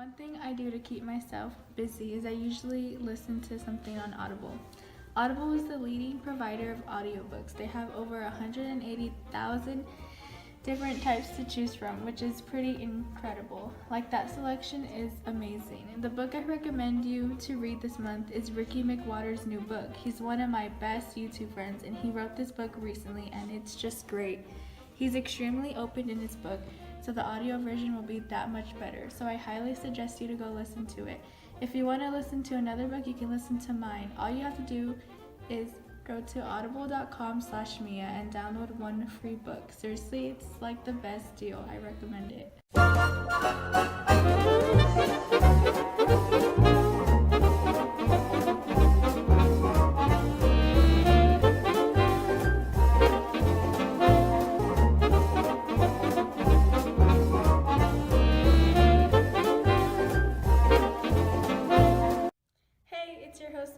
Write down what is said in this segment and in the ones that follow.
One thing I do to keep myself busy is I usually listen to something on Audible. Audible is the leading provider of audiobooks. They have over 180,000 different types to choose from, which is pretty incredible. Like, that selection is amazing. The book I recommend you to read this month is Ricky McWater's new book. He's one of my best YouTube friends, and he wrote this book recently, and it's just great. He's extremely open in his book, so the audio version will be that much better. So I highly suggest you to go listen to it. If you want to listen to another book, you can listen to mine. All you have to do is go to audible.com/Mia and download one free book. Seriously, it's like the best deal. I recommend it.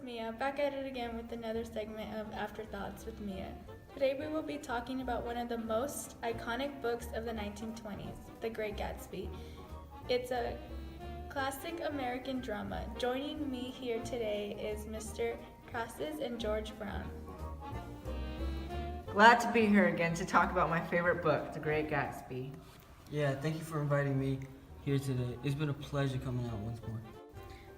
Mia, back at it again with another segment of Afterthoughts with Mia. Today we will be talking about one of the most iconic books of the 1920s, The Great Gatsby. It's a classic American drama. Joining me here today is Mr. Crassus and George Brown. Glad to be here again to talk about my favorite book, The Great Gatsby. Yeah, thank you for inviting me here today. It's been a pleasure coming out once more.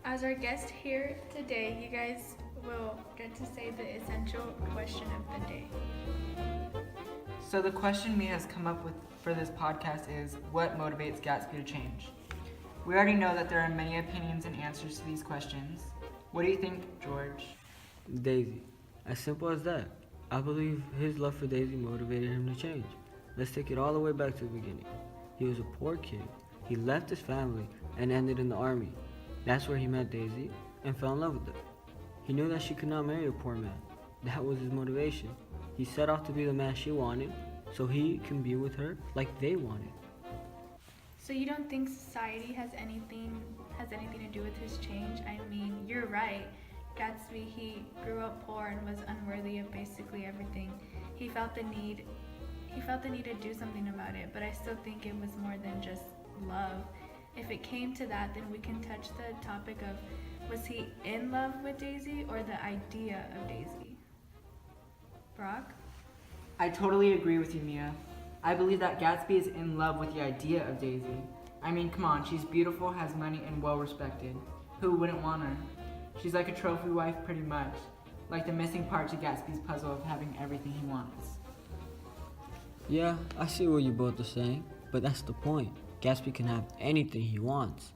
As our guest here today, you guys will get to say the essential question of the day. So the question Mia has come up with for this podcast is, what motivates Gatsby to change? We already know that there are many opinions and answers to these questions. What do you think, George? Daisy. As simple as that. I believe his love for Daisy motivated him to change. Let's take it all the way back to the beginning. He was a poor kid. He left his family and ended in the army. That's where he met Daisy and fell in love with her. He knew that she could not marry a poor man. That was his motivation. He set off to be the man she wanted so he can be with her like they wanted. So you don't think society has anything to do with his change? I mean, you're right. Gatsby, he grew up poor and was unworthy of basically everything. He felt the need to do something about it, but I still think it was more than just love. If it came to that, then we can touch the topic of, was he in love with Daisy or the idea of Daisy? Brock? I totally agree with you, Mia. I believe that Gatsby is in love with the idea of Daisy. I mean, come on, she's beautiful, has money, and well-respected. Who wouldn't want her? She's like a trophy wife pretty much, like the missing part to Gatsby's puzzle of having everything he wants. Yeah, I see what you both are saying, but that's the point. Gatsby can have anything he wants.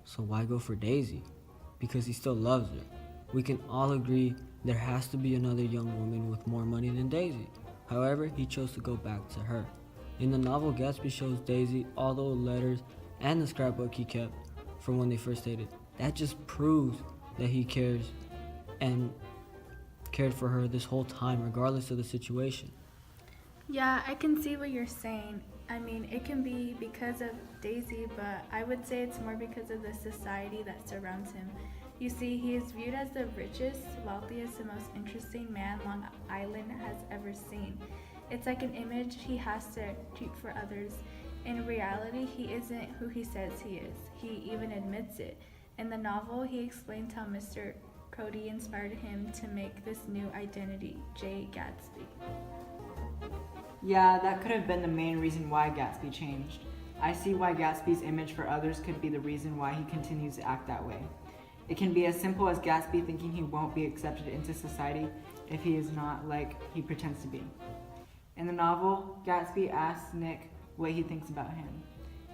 So why go for Daisy? Because he still loves her. We can all agree there has to be another young woman with more money than Daisy. However, he chose to go back to her. In the novel, Gatsby shows Daisy all the old letters and the scrapbook he kept from when they first dated. That just proves that he cares and cared for her this whole time, regardless of the situation. Yeah, I can see what you're saying. I mean, it can be because of Daisy, but I would say it's more because of the society that surrounds him. You see, he is viewed as the richest, wealthiest, and most interesting man Long Island has ever seen. It's like an image he has to keep for others. In reality, he isn't who he says he is. He even admits it. In the novel, he explains how Mr. Cody inspired him to make this new identity, J. Gatsby. Yeah, that could have been the main reason why Gatsby changed. I see why Gatsby's image for others could be the reason why he continues to act that way. It can be as simple as Gatsby thinking he won't be accepted into society if he is not like he pretends to be. In the novel, Gatsby asks Nick what he thinks about him.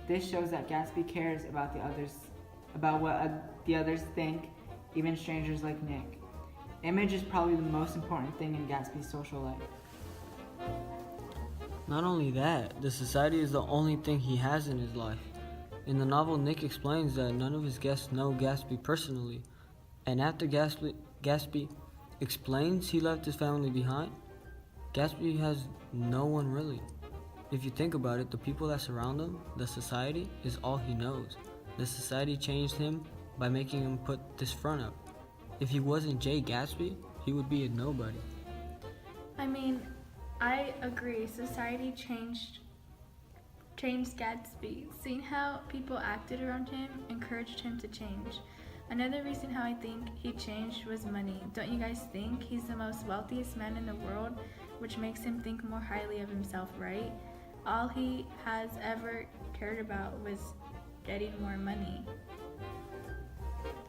This shows that Gatsby cares about what the others think, even strangers like Nick. Image is probably the most important thing in Gatsby's social life. Not only that, the society is the only thing he has in his life. In the novel, Nick explains that none of his guests know Gatsby personally. And after Gatsby explains he left his family behind, Gatsby has no one really. If you think about it, the people that surround him, the society, is all he knows. The society changed him by making him put this front up. If he wasn't Jay Gatsby, he would be a nobody. I mean, I agree. Society changed changed Gatsby. Seeing how people acted around him encouraged him to change. Another reason how I think he changed was money. Don't you guys think he's the most wealthiest man in the world, which makes him think more highly of himself, right? All he has ever cared about was getting more money.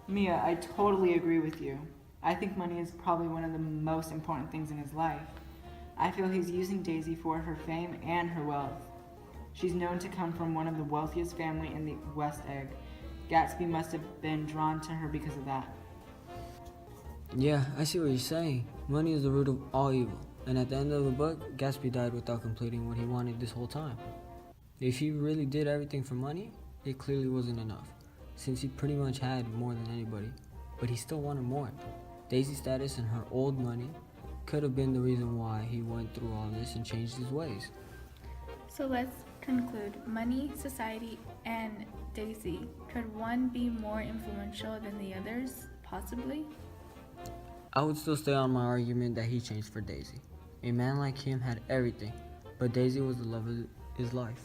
Mia, I totally agree with you. I think money is probably one of the most important things in his life. I feel he's using Daisy for her fame and her wealth. She's known to come from one of the wealthiest family in the West Egg. Gatsby must have been drawn to her because of that. Yeah, I see what you're saying. Money is the root of all evil. And at the end of the book, Gatsby died without completing what he wanted this whole time. If he really did everything for money, it clearly wasn't enough, since he pretty much had more than anybody. But he still wanted more. Daisy's status and her old money could have been the reason why he went through all this and changed his ways. So let's conclude. Money, society, and Daisy. Could one be more influential than the others? Possibly. I would still stay on my argument that he changed for Daisy. A man like him had everything, but Daisy was the love of his life.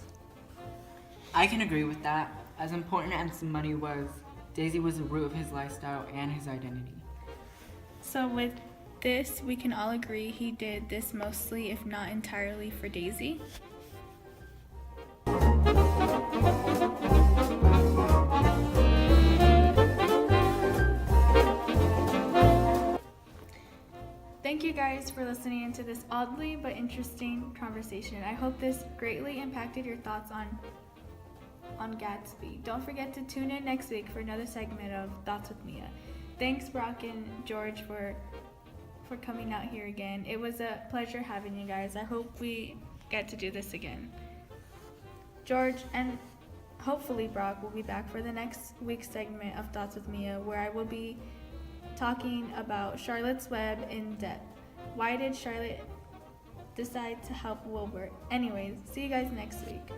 I can agree with that. As important as the money was, Daisy was the root of his lifestyle and his identity. So with this, we can all agree he did this mostly, if not entirely, for Daisy. Thank you guys for listening into this oddly but interesting conversation. I hope this greatly impacted your thoughts on Gatsby. Don't forget to tune in next week for another segment of Thoughts with Mia. Thanks, Brock and George, for coming out here again. It was a pleasure having you guys. I hope we get to do this again. George and hopefully Brock will be back for the next week's segment of Thoughts with Mia, where I will be talking about Charlotte's Web in depth. Why did Charlotte decide to help Wilbur? Anyways, see you guys next week.